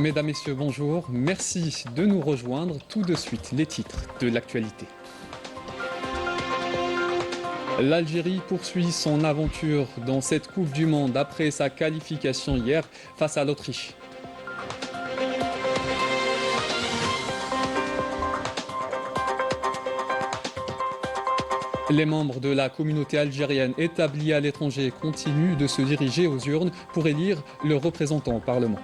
Mesdames, Messieurs, bonjour. Merci de nous rejoindre. Tout de suite, les titres de l'actualité. L'Algérie poursuit son aventure dans cette Coupe du Monde après sa qualification hier face à l'Autriche. Les membres de la communauté algérienne établie à l'étranger continuent de se diriger aux urnes pour élire leurs représentants au Parlement.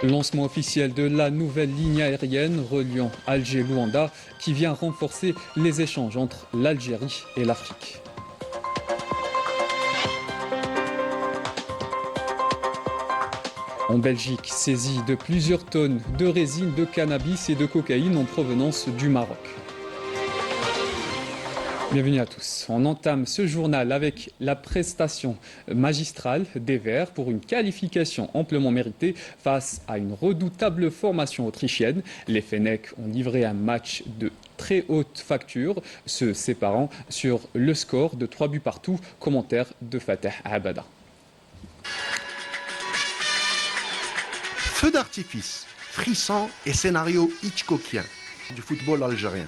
Lancement officiel de la nouvelle ligne aérienne reliant Alger-Luanda qui vient renforcer les échanges entre l'Algérie et l'Afrique. En Belgique, saisie de plusieurs tonnes de résine de cannabis et de cocaïne en provenance du Maroc. Bienvenue à tous. On entame ce journal avec la prestation magistrale des Verts pour une qualification amplement méritée face à une redoutable formation autrichienne. Les Fennecs ont livré un match de très haute facture, se séparant sur le score de 3 buts partout. Commentaire de Fateh Abada. Feu d'artifice, frissons et scénario hitchcockien du football algérien.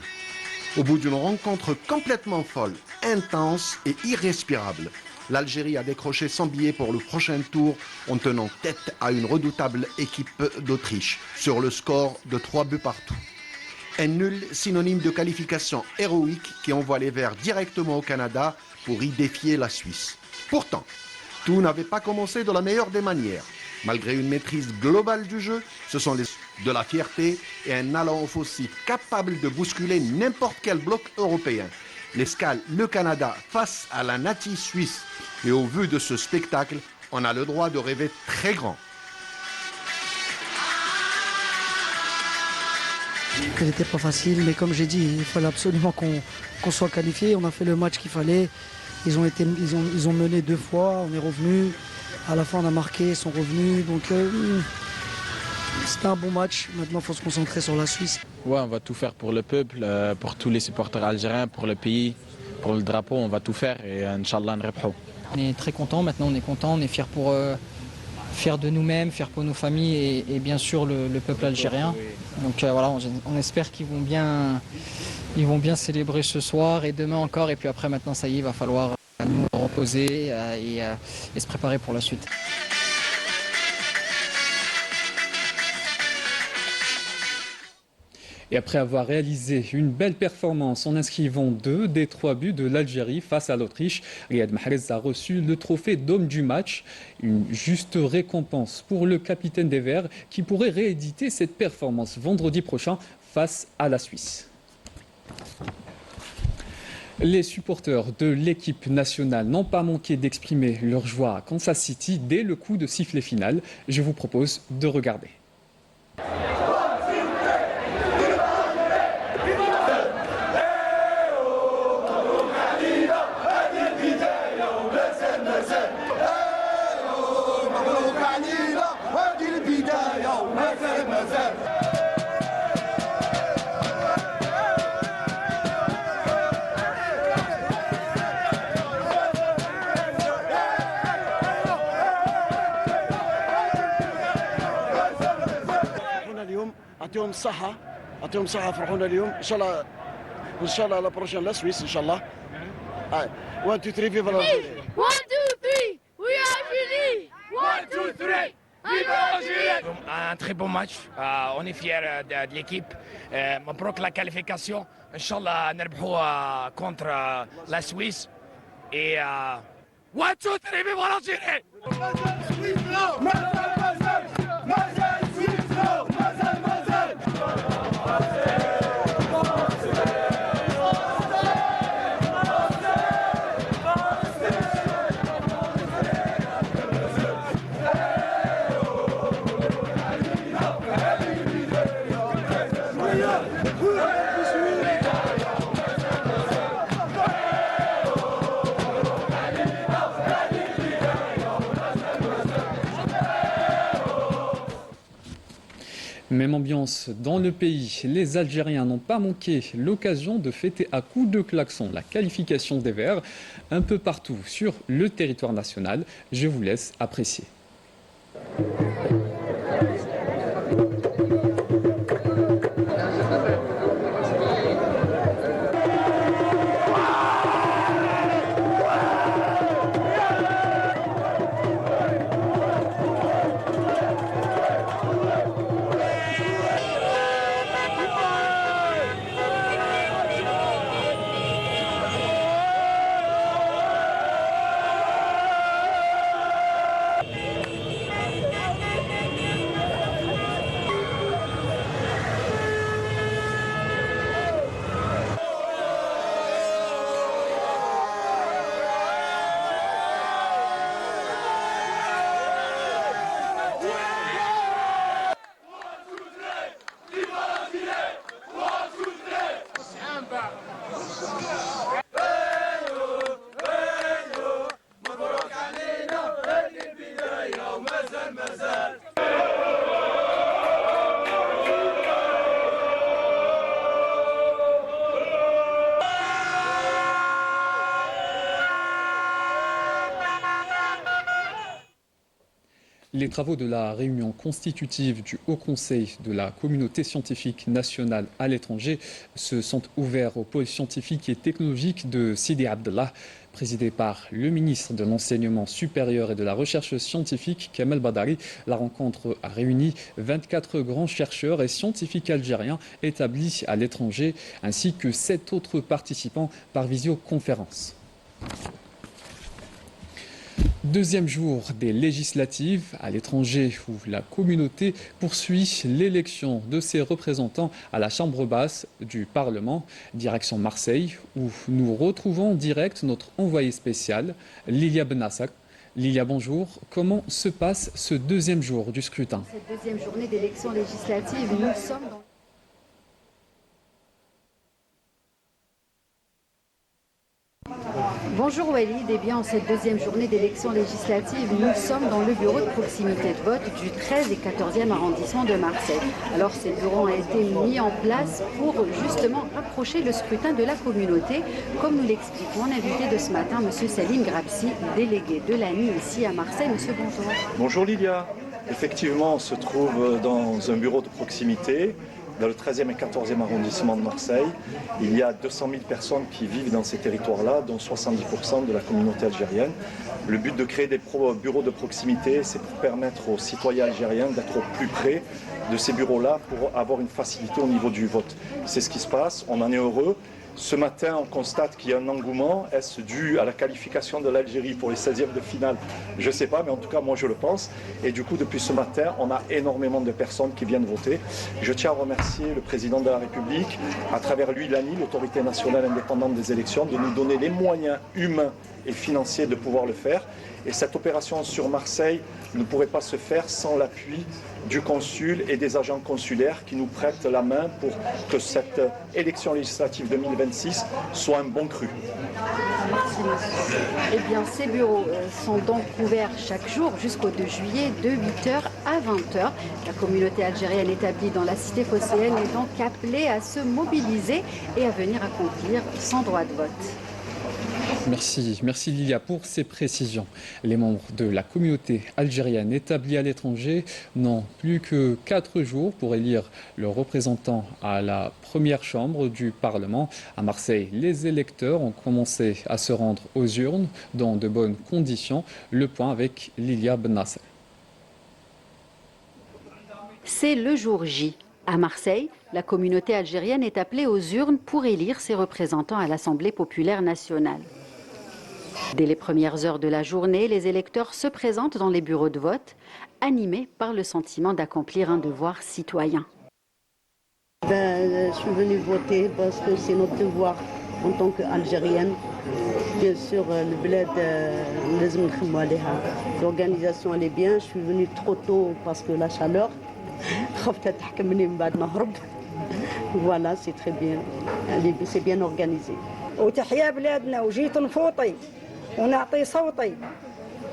Au bout d'une rencontre complètement folle, intense et irrespirable, l'Algérie a décroché son billet pour le prochain tour en tenant tête à une redoutable équipe d'Autriche sur le score de 3 buts partout. Un nul synonyme de qualification héroïque qui envoie les Verts directement au Canada pour y défier la Suisse. Pourtant, tout n'avait pas commencé de la meilleure des manières. Malgré une maîtrise globale du jeu, ce sont de la fierté et un allant offensif capable de bousculer n'importe quel bloc européen. L'escale le Canada face à la natie suisse. Et au vu de ce spectacle, on a le droit de rêver très grand. Elle n'était pas facile, mais comme j'ai dit, il fallait absolument qu'on soit qualifié. On a fait le match qu'il fallait. Ils ont mené 2 fois, on est revenu. À la fin, on a marqué, ils sont revenus. Donc, c'était un bon match. Maintenant, il faut se concentrer sur la Suisse. Ouais, on va tout faire pour le peuple, pour tous les supporters algériens, pour le pays, pour le drapeau. On va tout faire et Inch'Allah, nrebhou. On est très contents. Maintenant, on est contents. On est fiers de nous-mêmes, fiers pour nos familles et bien sûr le peuple algérien. Donc voilà, on espère qu'ils vont bien célébrer ce soir et demain encore. Et puis après, maintenant, ça y est, il va falloir nous reposer et se préparer pour la suite. Et après avoir réalisé une belle performance en inscrivant 2 des 3 buts de l'Algérie face à l'Autriche, Riyad Mahrez a reçu le trophée d'homme du match, une juste récompense pour le capitaine des Verts qui pourrait rééditer cette performance vendredi prochain face à la Suisse. Les supporters de l'équipe nationale n'ont pas manqué d'exprimer leur joie à Kansas City dès le coup de sifflet final. Je vous propose de regarder. يعطيهم الصحة فرحونا اليوم إن شاء الله لا بروشين لا سويس إن شاء الله 1 2 3 فيفا l'Algérie 1 2 3 we are Algérie 1 2 3 vive l'Algérie. Un très bon match, on est fiers de l'équipe. مبروك la qualification. Inch'Allah نربحوا contre la Suisse et 1 2 3 vive l'Algérie. Même ambiance dans le pays. Les Algériens n'ont pas manqué l'occasion de fêter à coups de klaxon la qualification des Verts un peu partout sur le territoire national. Je vous laisse apprécier. Les travaux de la réunion constitutive du Haut Conseil de la communauté scientifique nationale à l'étranger se sont ouverts au pôle scientifique et technologique de Sidi Abdallah, présidé par le ministre de l'Enseignement supérieur et de la Recherche scientifique, Kamel Badari. La rencontre a réuni 24 grands chercheurs et scientifiques algériens établis à l'étranger, ainsi que 7 autres participants par visioconférence. Deuxième jour des législatives à l'étranger où la communauté poursuit l'élection de ses représentants à la Chambre basse du Parlement, direction Marseille, où nous retrouvons en direct notre envoyé spécial, Lilia Benassak. Lilia, bonjour. Comment se passe ce deuxième jour du scrutin? Cette deuxième journée d'élection législative, nous sommes dans... Bonjour Walid, et bien en cette deuxième journée d'élection législative, nous sommes dans le bureau de proximité de vote du 13 et 14e arrondissement de Marseille. Alors ces bureaux ont été mis en place pour justement rapprocher le scrutin de la communauté, comme nous l'explique mon invité de ce matin, M. Salim Grapsi, délégué de l'ANI ici à Marseille. Monsieur, bonjour. Bonjour Lilia. Effectivement, on se trouve dans un bureau de proximité dans le 13e et 14e arrondissement de Marseille. Il y a 200 000 personnes qui vivent dans ces territoires-là, dont 70% de la communauté algérienne. Le but de créer des bureaux de proximité, c'est pour permettre aux citoyens algériens d'être au plus près de ces bureaux-là pour avoir une facilité au niveau du vote. C'est ce qui se passe, on en est heureux. Ce matin, on constate qu'il y a un engouement. Est-ce dû à la qualification de l'Algérie pour les 16e de finale? Je ne sais pas, mais en tout cas, moi, je le pense. Et du coup, depuis ce matin, on a énormément de personnes qui viennent voter. Je tiens à remercier le président de la République, à travers lui, l'ANI, l'autorité nationale indépendante des élections, de nous donner les moyens humains et financiers de pouvoir le faire. Et cette opération sur Marseille ne pourrait pas se faire sans l'appui du consul et des agents consulaires qui nous prêtent la main pour que cette élection législative 2026 soit un bon cru. Merci monsieur. Eh bien, ces bureaux sont donc ouverts chaque jour jusqu'au 2 juillet de 8h à 20h. La communauté algérienne établie dans la cité phocéenne est donc appelée à se mobiliser et à venir accomplir son droit de vote. Merci Lilia pour ces précisions. Les membres de la communauté algérienne établie à l'étranger n'ont plus que 4 jours pour élire leurs représentants à la première chambre du Parlement. À Marseille, les électeurs ont commencé à se rendre aux urnes dans de bonnes conditions. Le point avec Lilia Benassak. C'est le jour J. À Marseille, la communauté algérienne est appelée aux urnes pour élire ses représentants à l'Assemblée populaire nationale. Dès les premières heures de la journée, les électeurs se présentent dans les bureaux de vote, animés par le sentiment d'accomplir un devoir citoyen. Je suis venue voter parce que c'est notre devoir en tant qu'Algérienne. Bien sûr, le bled, l'organisation elle est bien. Je suis venue trop tôt parce que la chaleur. Voilà, c'est très bien. C'est bien organisé. وتحيا بلادنا وجيت نفوطي ونعطي صوتي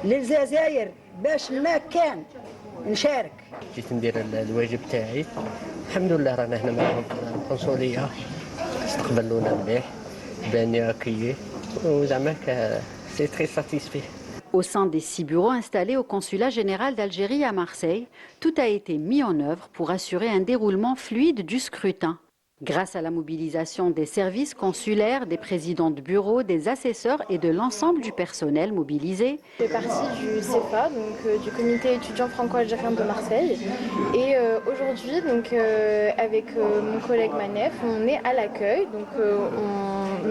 للجزائر باش ما كان نشارك. جيت ندير الواجب تاعي الحمد لله رانا هنا معاهم في القنصليه استقبلونا مليح باني اكيي وزعما سي تري ساتيسفي. Au sein des 6 bureaux installés au consulat général d'Algérie à Marseille, tout a été mis en œuvre pour assurer un déroulement fluide du scrutin. Grâce à la mobilisation des services consulaires, des présidents de bureaux, des assesseurs et de l'ensemble du personnel mobilisé. Je fais partie du CEFA, donc du comité étudiant franco-algérien de Marseille. Et aujourd'hui, avec mon collègue Manef, on est à l'accueil. Donc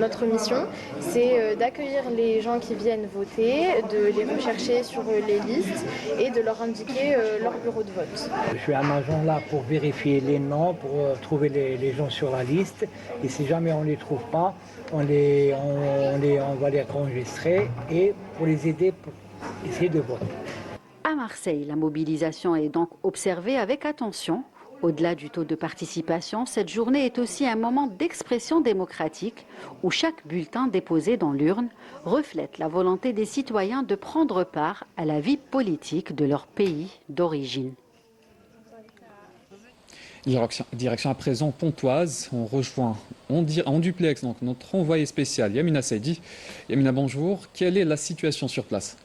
notre mission, c'est d'accueillir les gens qui viennent voter, de les rechercher sur les listes et de leur indiquer leur bureau de vote. Je suis à un agent là pour vérifier les noms, pour trouver les gens sur la liste. Et si jamais on ne les trouve pas, on va les enregistrer et pour les aider pour essayer de voter. À Marseille, la mobilisation est donc observée avec attention. Au-delà du taux de participation, cette journée est aussi un moment d'expression démocratique où chaque bulletin déposé dans l'urne reflète la volonté des citoyens de prendre part à la vie politique de leur pays d'origine. Direction à présent Pontoise, on rejoint en duplex donc notre envoyé spécial Yamina Saidi. Yamina, bonjour, quelle est la situation sur place ?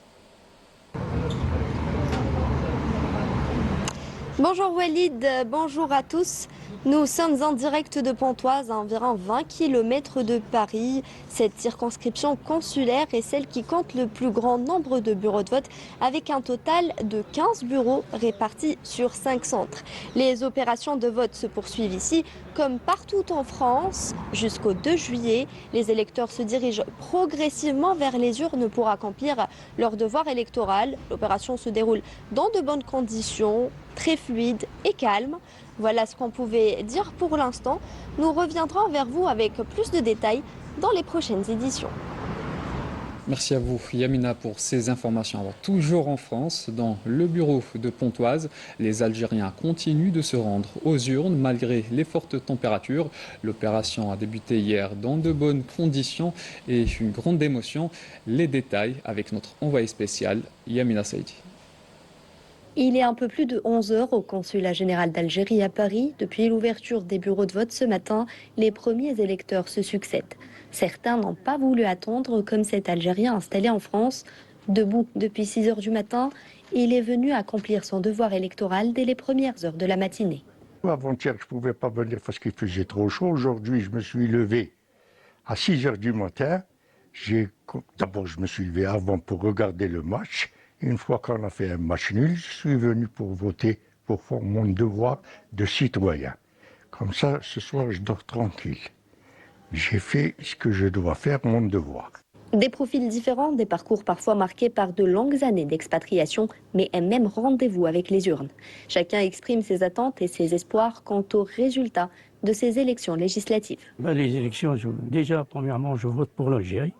Bonjour Walid, bonjour à tous. Nous sommes en direct de Pontoise, à environ 20 km de Paris. Cette circonscription consulaire est celle qui compte le plus grand nombre de bureaux de vote, avec un total de 15 bureaux répartis sur 5 centres. Les opérations de vote se poursuivent ici, comme partout en France. Jusqu'au 2 juillet, les électeurs se dirigent progressivement vers les urnes pour accomplir leur devoir électoral. L'opération se déroule dans de bonnes conditions, très fluide et calme. Voilà ce qu'on pouvait dire pour l'instant. Nous reviendrons vers vous avec plus de détails dans les prochaines éditions. Merci à vous Yamina pour ces informations. Alors, toujours en France, dans le bureau de Pontoise, les Algériens continuent de se rendre aux urnes malgré les fortes températures. L'opération a débuté hier dans de bonnes conditions et une grande émotion. Les détails avec notre envoyé spécial Yamina Saidi. Il est un peu plus de 11 heures au consulat général d'Algérie à Paris. Depuis l'ouverture des bureaux de vote ce matin, les premiers électeurs se succèdent. Certains n'ont pas voulu attendre, comme cet Algérien installé en France. Debout depuis 6 heures du matin, il est venu accomplir son devoir électoral dès les premières heures de la matinée. Avant-hier, je ne pouvais pas venir parce qu'il faisait trop chaud. Aujourd'hui, je me suis levé à 6 heures du matin. D'abord, je me suis levé avant pour regarder le match. Une fois qu'on a fait un match nul, je suis venu pour voter, pour faire mon devoir de citoyen. Comme ça, ce soir, je dors tranquille. J'ai fait ce que je dois faire, mon devoir. Des profils différents, des parcours parfois marqués par de longues années d'expatriation, mais un même rendez-vous avec les urnes. Chacun exprime ses attentes et ses espoirs quant aux résultats de ces élections législatives. Les élections, déjà, premièrement, je vote pour l'Algérie,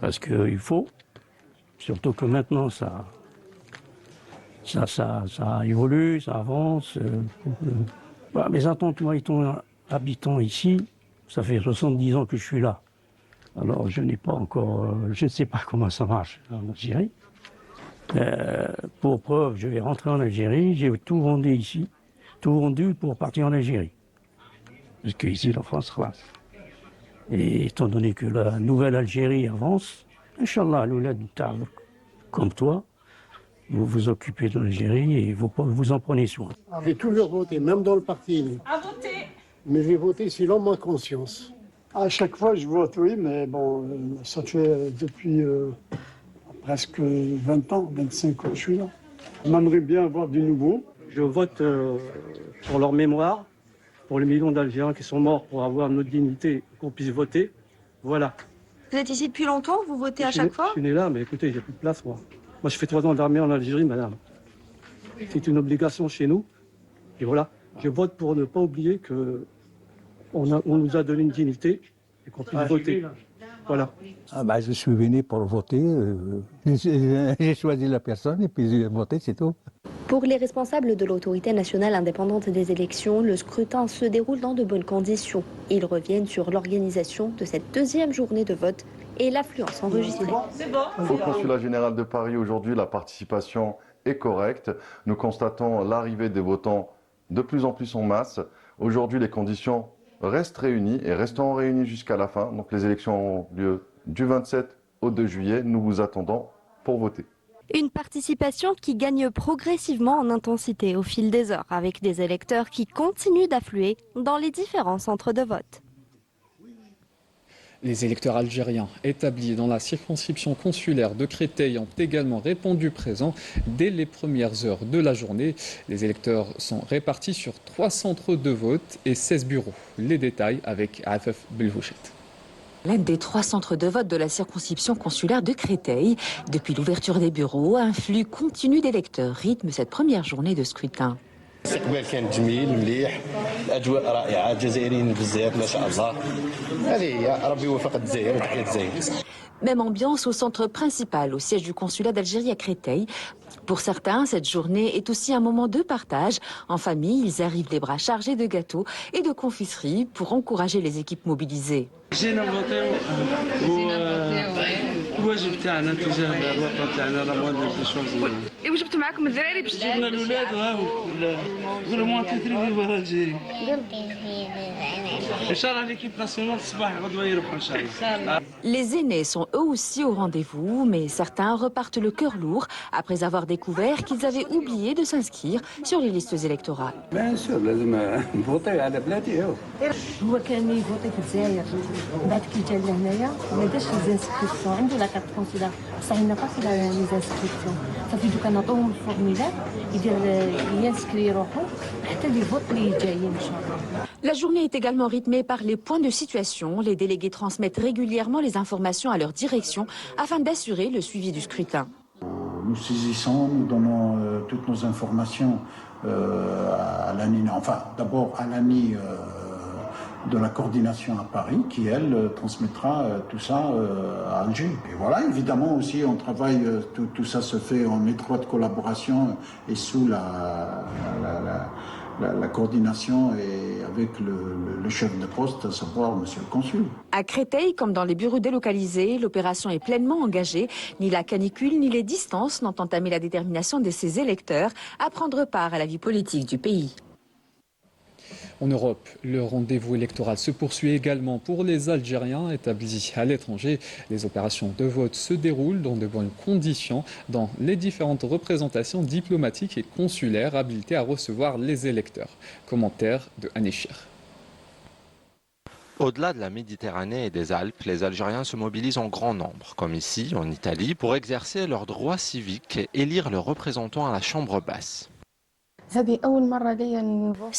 parce qu'il faut. Surtout que maintenant, ça évolue, ça avance. Mes attentes, moi, habitant ici, ça fait 70 ans que je suis là. Alors, je n'ai pas encore... je ne sais pas comment ça marche en Algérie. Pour preuve, je vais rentrer en Algérie, j'ai tout vendu ici. Tout vendu pour partir en Algérie. Parce qu'ici, la France reste. Et étant donné que la nouvelle Algérie avance, Inch'Allah, comme toi, vous vous occupez de l'Algérie et vous en prenez soin. J'ai toujours voté, même dans le parti. À voter. Mais j'ai voté selon ma conscience. À chaque fois, je vote, oui, mais bon, ça fait depuis presque 20 ans, 25 ans que je suis là. J'aimerais bien avoir du nouveau. Je vote pour leur mémoire, pour les millions d'Algériens qui sont morts pour avoir notre dignité, qu'on puisse voter. Voilà. Vous êtes ici depuis longtemps? Vous votez à chaque fois? Je suis né là, mais écoutez, il n'y a plus de place, moi. Moi, je fais 3 ans d'armée en Algérie, madame. C'est une obligation chez nous. Et voilà, je vote pour ne pas oublier qu'on nous a donné une dignité et qu'on puisse voter. Voilà. Je suis venu pour voter. J'ai choisi la personne et puis j'ai voté, c'est tout. Pour les responsables de l'autorité nationale indépendante des élections, le scrutin se déroule dans de bonnes conditions. Ils reviennent sur l'organisation de cette deuxième journée de vote et l'affluence enregistrée. Au consulat général de Paris, aujourd'hui, la participation est correcte. Nous constatons l'arrivée des votants de plus en plus en masse. Aujourd'hui, les conditions restent réunies et resteront réunies jusqu'à la fin. Donc les élections ont lieu du 27 au 2 juillet. Nous vous attendons pour voter. Une participation qui gagne progressivement en intensité au fil des heures, avec des électeurs qui continuent d'affluer dans les différents centres de vote. Les électeurs algériens établis dans la circonscription consulaire de Créteil ont également répondu présent dès les premières heures de la journée. Les électeurs sont répartis sur 3 centres de vote et 16 bureaux. Les détails avec Afef Belhouchet. L'un des 3 centres de vote de la circonscription consulaire de Créteil. Depuis l'ouverture des bureaux, un flux continu d'électeurs rythme cette première journée de scrutin. الاستقبال كان جميل مليح الاجواء رائعه الجزائريين بزاف ما شاء الله هذه هي ربي يوفق الجزائر وتحيه الجزائر. Même ambiance au centre principal, au siège du consulat d'Algérie à Créteil. Pour certains, cette journée est aussi un moment de partage. En famille, ils arrivent les bras chargés de gâteaux et de confiseries pour encourager les équipes mobilisées. الواجب تاعنا تجاه الوطن تاعنا راه مهم في شوز. وجبت معكم الدراري باش جبنا الاولاد وهاو قولوا مون تيتري في الجزائر. ان شاء الله ليكيب ناسيونال الصباح غدوه يربحوا ان شاء الله. Les aînés sont eux aussi au rendez-vous, mais certains repartent le cœur lourd après avoir découvert qu'ils avaient oublié de s'inscrire sur les listes électorales. Bien sûr لازم نفوتي على بلادي هو. هو كان يفوتي في الجزائر بعد كي جا لهنايا ما داش ليزانسكريبسيون عنده لا كارت كونسيلار بصح هنا باغي ليزانسكريبسيون صافي دوكا نعطوهم الفورميلار يدير ينسكري روحو حتى لي فوت اللي جايين ان شاء الله. La journée est également rythmée par les points de situation. Les délégués transmettent régulièrement les informations à leur direction afin d'assurer le suivi du scrutin. Nous saisissons, nous donnons toutes nos informations à l'ANI, enfin d'abord à l'ANI de la coordination à Paris qui, elle, transmettra tout ça à Alger. Et voilà, évidemment aussi, on travaille, tout ça se fait en étroite collaboration et sous la coordination et avec le chef de poste, à savoir monsieur le consul. À Créteil, comme dans les bureaux délocalisés, l'opération est pleinement engagée. Ni la canicule ni les distances n'ont entamé la détermination de ces électeurs à prendre part à la vie politique du pays. En Europe, le rendez-vous électoral se poursuit également pour les Algériens établis à l'étranger. Les opérations de vote se déroulent dans de bonnes conditions dans les différentes représentations diplomatiques et consulaires habilitées à recevoir les électeurs. Commentaire de Anishir. Au-delà de la Méditerranée et des Alpes, les Algériens se mobilisent en grand nombre, comme ici, en Italie, pour exercer leurs droits civiques et élire leurs représentants à la Chambre basse.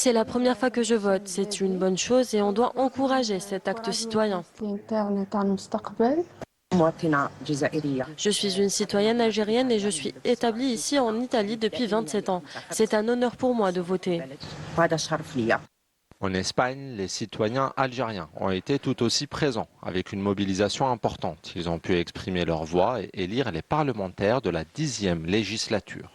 C'est la première fois que je vote. C'est une bonne chose et on doit encourager cet acte citoyen. Je suis une citoyenne algérienne et je suis établie ici en Italie depuis 27 ans. C'est un honneur pour moi de voter. En Espagne, les citoyens algériens ont été tout aussi présents, avec une mobilisation importante. Ils ont pu exprimer leur voix et élire les parlementaires de la 10e législature.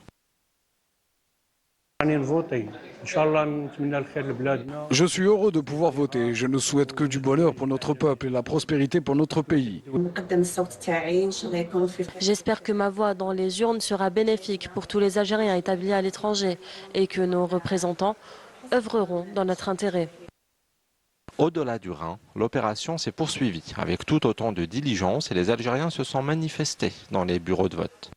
Je suis heureux de pouvoir voter. Je ne souhaite que du bonheur pour notre peuple et la prospérité pour notre pays. J'espère que ma voix dans les urnes sera bénéfique pour tous les Algériens établis à l'étranger et que nos représentants œuvreront dans notre intérêt. Au-delà du Rhin, l'opération s'est poursuivie avec tout autant de diligence et les Algériens se sont manifestés dans les bureaux de vote.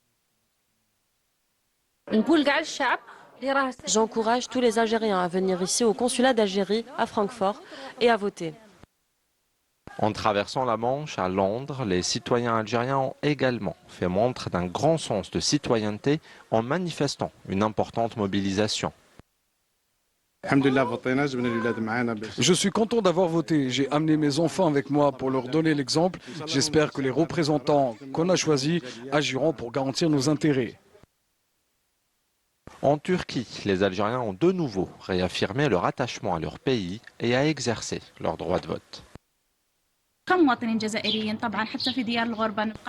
J'encourage tous les Algériens à venir ici au consulat d'Algérie à Francfort et à voter. En traversant la Manche à Londres, les citoyens algériens ont également fait montre d'un grand sens de citoyenneté en manifestant une importante mobilisation. Je suis content d'avoir voté. J'ai amené mes enfants avec moi pour leur donner l'exemple. J'espère que les représentants qu'on a choisis agiront pour garantir nos intérêts. En Turquie, les Algériens ont de nouveau réaffirmé leur attachement à leur pays et à exercer leur droit de vote.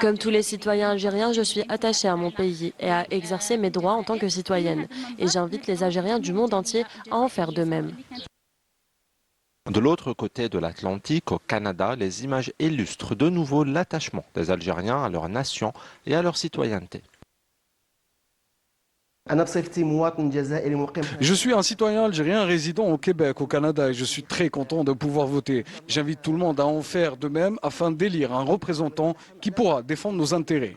Comme tous les citoyens algériens, je suis attachée à mon pays et à exercer mes droits en tant que citoyenne. Et j'invite les Algériens du monde entier à en faire de même. De l'autre côté de l'Atlantique, au Canada, les images illustrent de nouveau l'attachement des Algériens à leur nation et à leur citoyenneté. Je suis un citoyen algérien résidant au Québec, au Canada, et je suis très content de pouvoir voter. J'invite tout le monde à en faire de même afin d'élire un représentant qui pourra défendre nos intérêts.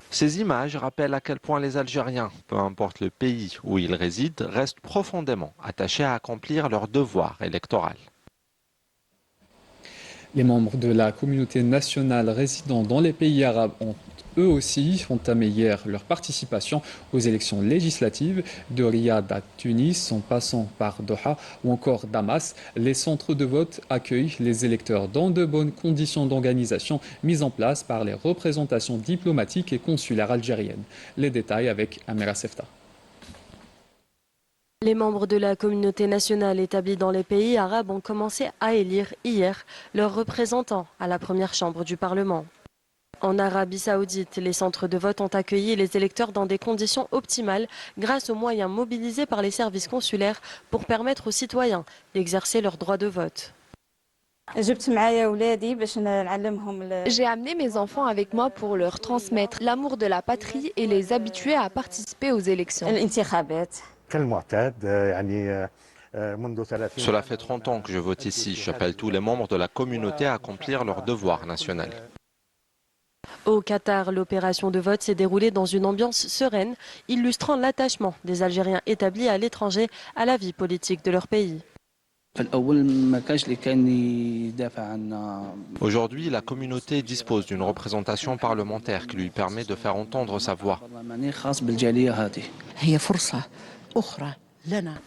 Ces images rappellent à quel point les Algériens, peu importe le pays où ils résident, restent profondément attachés à accomplir leur devoir électoral. Les membres de la communauté nationale résidant dans les pays arabes ont eux aussi entamé hier leur participation aux élections législatives de Riyad à Tunis, en passant par Doha ou encore Damas. Les centres de vote accueillent les électeurs dans de bonnes conditions d'organisation mises en place par les représentations diplomatiques et consulaires algériennes. Les détails avec Amira Sefta. Les membres de la communauté nationale établis dans les pays arabes ont commencé à élire hier leurs représentants à la première chambre du Parlement. En Arabie Saoudite, les centres de vote ont accueilli les électeurs dans des conditions optimales grâce aux moyens mobilisés par les services consulaires pour permettre aux citoyens d'exercer leur droit de vote. J'ai amené mes enfants avec moi pour leur transmettre l'amour de la patrie et les habituer à participer aux élections. Cela fait 30 ans que je vote ici. J'appelle tous les membres de la communauté à accomplir leur devoir national. Au Qatar, l'opération de vote s'est déroulée dans une ambiance sereine, illustrant l'attachement des Algériens établis à l'étranger à la vie politique de leur pays. Aujourd'hui, la communauté dispose d'une représentation parlementaire qui lui permet de faire entendre sa voix.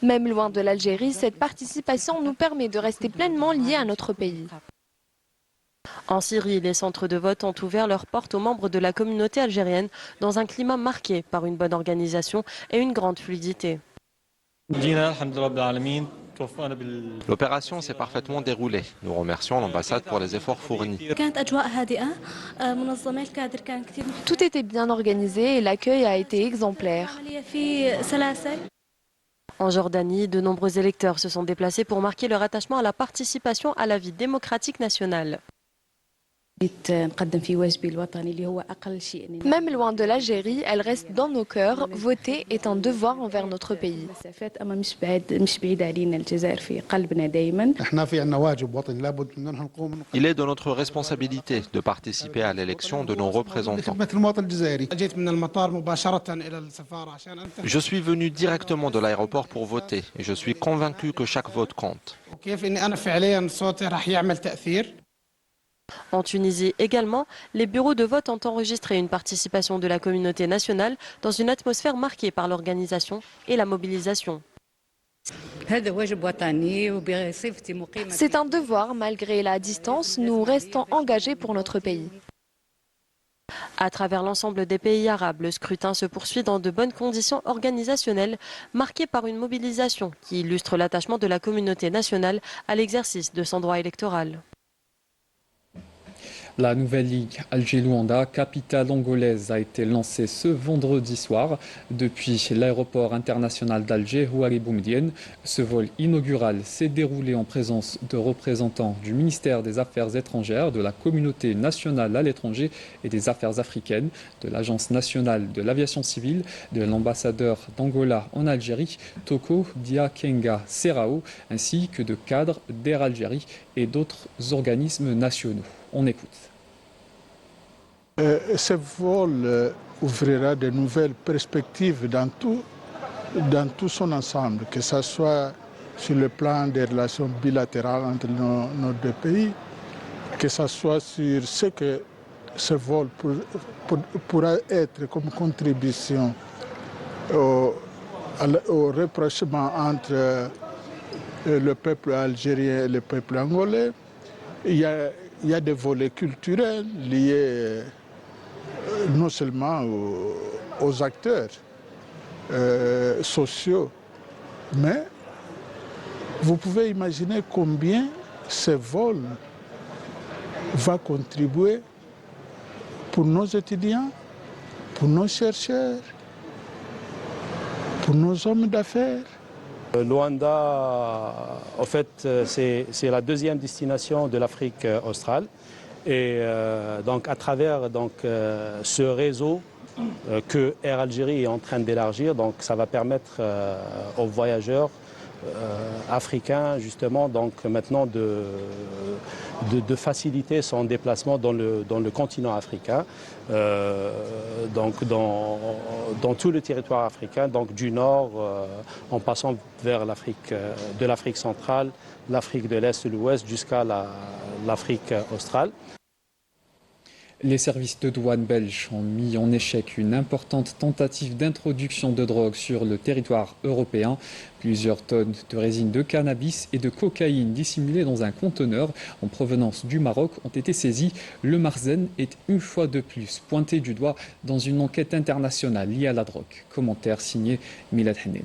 Même loin de l'Algérie, cette participation nous permet de rester pleinement liés à notre pays. En Syrie, les centres de vote ont ouvert leurs portes aux membres de la communauté algérienne dans un climat marqué par une bonne organisation et une grande fluidité. L'opération s'est parfaitement déroulée. Nous remercions l'ambassade pour les efforts fournis. Tout était bien organisé et l'accueil a été exemplaire. En Jordanie, de nombreux électeurs se sont déplacés pour marquer leur attachement à la participation à la vie démocratique nationale. Même loin de l'Algérie, elle reste dans nos cœurs. Voter est un devoir envers notre pays. Il est de notre responsabilité de participer à l'élection de nos représentants. Je suis venu directement de l'aéroport pour voter et je suis convaincu que chaque vote compte. En Tunisie également, les bureaux de vote ont enregistré une participation de la communauté nationale dans une atmosphère marquée par l'organisation et la mobilisation. C'est un devoir, malgré la distance, nous restons engagés pour notre pays. À travers l'ensemble des pays arabes, le scrutin se poursuit dans de bonnes conditions organisationnelles, marquées par une mobilisation qui illustre l'attachement de la communauté nationale à l'exercice de son droit électoral. La nouvelle ligue Alger-Luanda, capitale angolaise, a été lancée ce vendredi soir depuis l'aéroport international d'Alger, Houari Boumedienne. Ce vol inaugural s'est déroulé en présence de représentants du ministère des Affaires étrangères, de la communauté nationale à l'étranger et des Affaires africaines, de l'Agence nationale de l'aviation civile, de l'ambassadeur d'Angola en Algérie, Toko Diakenga Serrao, ainsi que de cadres d'Air Algérie et d'autres organismes nationaux. On écoute. Ce vol ouvrira de nouvelles perspectives dans tout son ensemble, que ce soit sur le plan des relations bilatérales entre nos deux pays, que ce soit sur ce que ce vol pourra être comme contribution au rapprochement entre le peuple algérien et le peuple angolais. Il y a des volets culturels liés non seulement aux acteurs sociaux, mais vous pouvez imaginer combien ce vol va contribuer pour nos étudiants, pour nos chercheurs, pour nos hommes d'affaires. Luanda, en fait, c'est la deuxième destination de l'Afrique australe. Et donc, à travers ce réseau que Air Algérie est en train d'élargir. Donc ça va permettre aux voyageurs africain justement donc maintenant de faciliter son déplacement dans le continent africain, donc dans tout le territoire africain, donc du nord en passant vers l'Afrique de l'Afrique centrale, l'Afrique de l'Est et l'Ouest jusqu'à l'Afrique australe. Les services de douane belges ont mis en échec une importante tentative d'introduction de drogue sur le territoire européen. Plusieurs tonnes de résine de cannabis et de cocaïne dissimulées dans un conteneur en provenance du Maroc ont été saisies. Le Marzen est une fois de plus pointé du doigt dans une enquête internationale liée à la drogue. Commentaire signé Milad Hanin.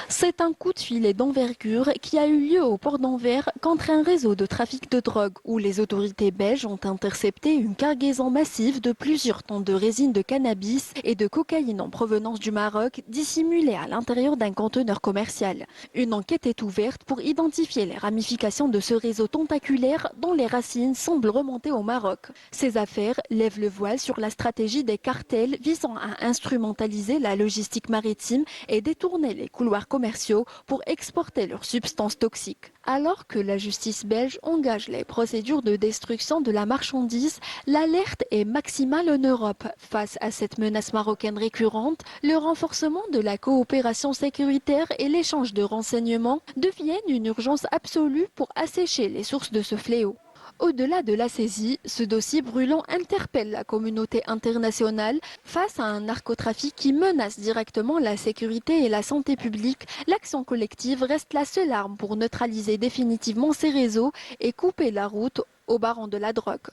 C'est un coup de filet d'envergure qui a eu lieu au port d'Anvers contre un réseau de trafic de drogue où les autorités belges ont intercepté une cargaison massive de plusieurs tonnes de résine de cannabis et de cocaïne en provenance du Maroc dissimulée à l'intérieur d'un conteneur commercial. Une enquête est ouverte pour identifier les ramifications de ce réseau tentaculaire dont les racines semblent remonter au Maroc. Ces affaires lèvent le voile sur la stratégie des cartels visant à instrumentaliser la logistique maritime et détourner les couloirs commerciaux pour exporter leurs substances toxiques. Alors que la justice belge engage les procédures de destruction de la marchandise, l'alerte est maximale en Europe. Face à cette menace marocaine récurrente, le renforcement de la coopération sécuritaire et l'échange de renseignements deviennent une urgence absolue pour assécher les sources de ce fléau. Au-delà de la saisie, ce dossier brûlant interpelle la communauté internationale. Face à un narcotrafic qui menace directement la sécurité et la santé publique, l'action collective reste la seule arme pour neutraliser définitivement ces réseaux et couper la route aux barons de la drogue.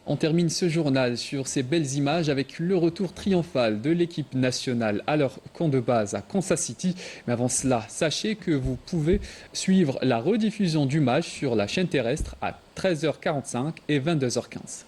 On termine ce journal sur ces belles images avec le retour triomphal de l'équipe nationale à leur camp de base à Kansas City. Mais avant cela, sachez que vous pouvez suivre la rediffusion du match sur la chaîne terrestre à 13h45 et 22h15.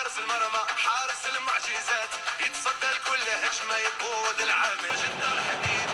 حارس المرمى حارس المعجزات يتصدى لكل هجمه يقود العامل جدا الحديد